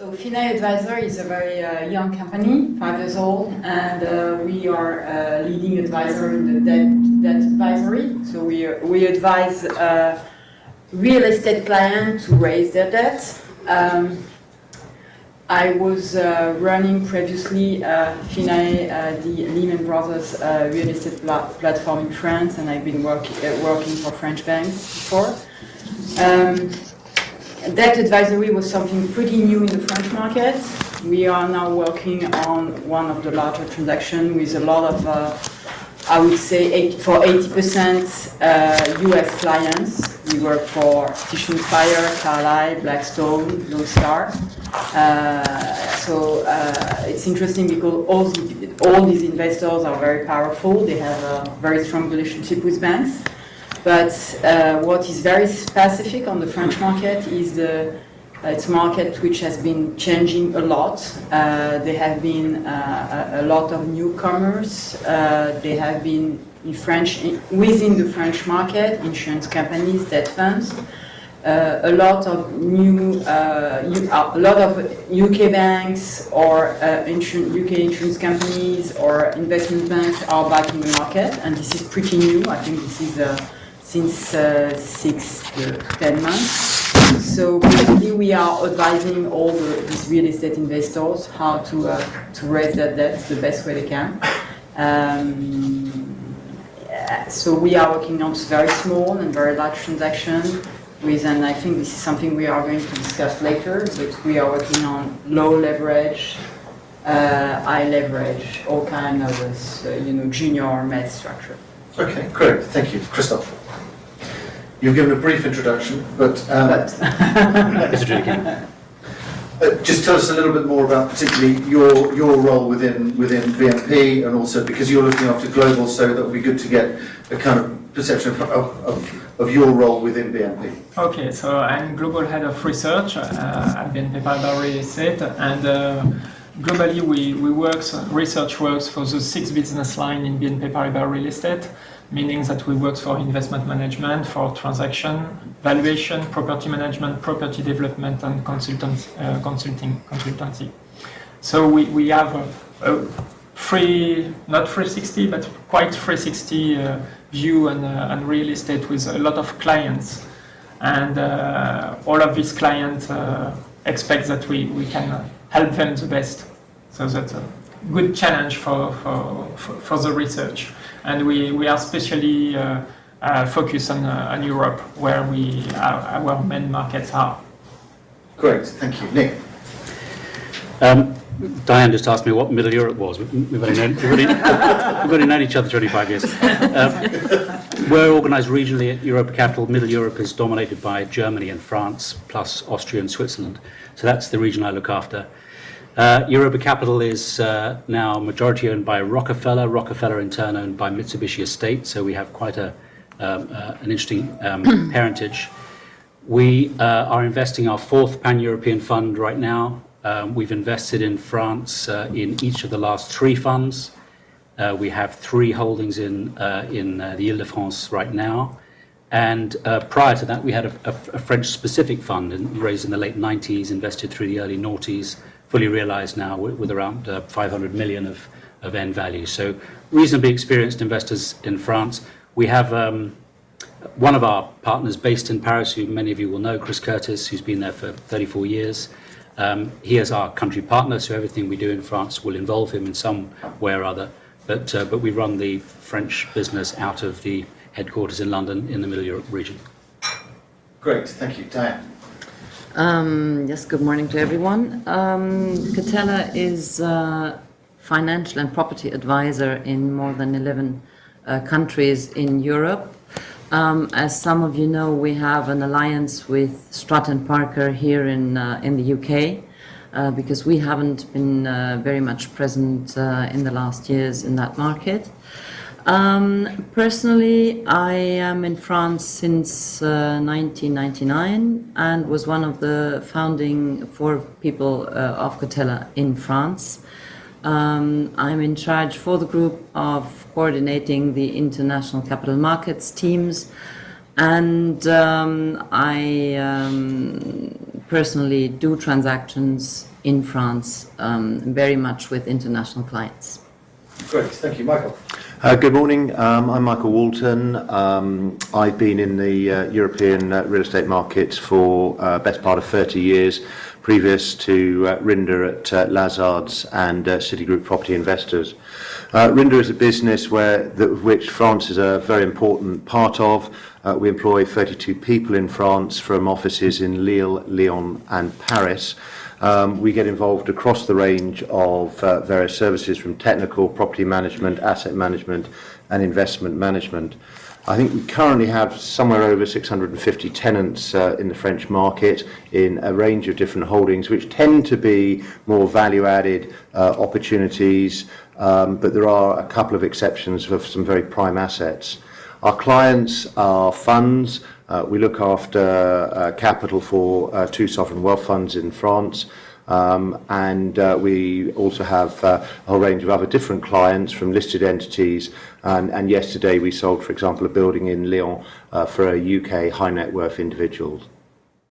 So Finae Advisor is a very young company, 5 years old, and we are a leading advisor in the debt advisory. So we advise real estate clients to raise their debt. I was running previously Finae, the Lehman Brothers real estate platform in France, and I've been working for French banks before. Debt advisory was something pretty new in the French market. We are now working on one of the larger transactions with a lot of, I would say, for 80% US clients. We work for Tishman Fire, Carlyle, Blackstone, Lone Star. So it's interesting because all these investors are very powerful. They have a very strong relationship with banks. But what is very specific on the French market is it's a market which has been changing a lot. There have been a lot of newcomers. There have been within the French market, insurance companies, debt funds. A lot of UK banks or UK insurance companies or investment banks are back in the market, and this is pretty new. I think this is since 6 to 10 months. So basically we are advising all these real estate investors how to raise their debts the best way they can. So we are working on very small and very large transactions and I think this is something we are going to discuss later, but we are working on low leverage, high leverage, all kind of junior or med structure. Okay, great, thank you. Christophe. You've given a brief introduction, but just tell us a little bit more about particularly your role within BNP, and also because you're looking after global, so that would be good to get a kind of perception of your role within BNP. Okay, so I'm global head of research at BNP Paribas Real Estate, and globally research works for the 6 business lines in BNP Paribas Real Estate. Meaning that we work for investment management, for transaction, valuation, property management, property development, and consultancy. So we have a not 360, but quite 360 view on real estate with a lot of clients. And all of these clients expect that we can help them the best. So that's a good challenge for the research. And we are especially focused on Europe, where our main markets are. Great, thank you. Nick? Diane just asked me what Middle Europe was. We've only known each other 25 years. We're organised regionally at Europa Capital. Middle Europe is dominated by Germany and France, plus Austria and Switzerland. So that's the region I look after. Europa Capital is now majority owned by Rockefeller. Rockefeller in turn owned by Mitsubishi Estate. So we have quite an interesting parentage. We are investing our 4th pan-European fund right now. We've invested in France in each of the last 3 funds. We have 3 holdings in the Ile-de-France right now. And prior to that, we had a French-specific fund raised in the late 90s, invested through the early noughties, fully realized now with around 500 million of end value. So reasonably experienced investors in France. We have one of our partners based in Paris, who many of you will know, Chris Curtis, who's been there for 34 years. He is our country partner, so everything we do in France will involve him in some way or other. But we run the French business out of the headquarters in London in the Middle Europe region. Great, thank you. Diane? Yes, good morning to everyone. Catella is a financial and property advisor in more than 11 countries in Europe. As some of you know, we have an alliance with Stratton Parker here in the UK, because we haven't been very much present in the last years in that market. Personally, I am in France since 1999 and was one of the founding 4 people of Catella in France. I'm in charge for the group of coordinating the international capital markets teams, and I personally do transactions in France, very much with international clients. Great, thank you. Michael? Good morning. I'm Michael Walton. I've been in the European real estate markets for best part of 30 years, previous to Rynda at Lazard's and Citigroup Property Investors. Rynda is a business which France is a very important part of. We employ 32 people in France from offices in Lille, Lyon and Paris. We get involved across the range of various services from technical, property management, asset management and investment management. I think we currently have somewhere over 650 tenants in the French market in a range of different holdings, which tend to be more value-added opportunities, but there are a couple of exceptions for some very prime assets. Our clients are funds. We look after capital for two sovereign wealth funds in France, and we also have a whole range of other different clients from listed entities. And yesterday we sold, for example, a building in Lyon for a UK high net worth individual.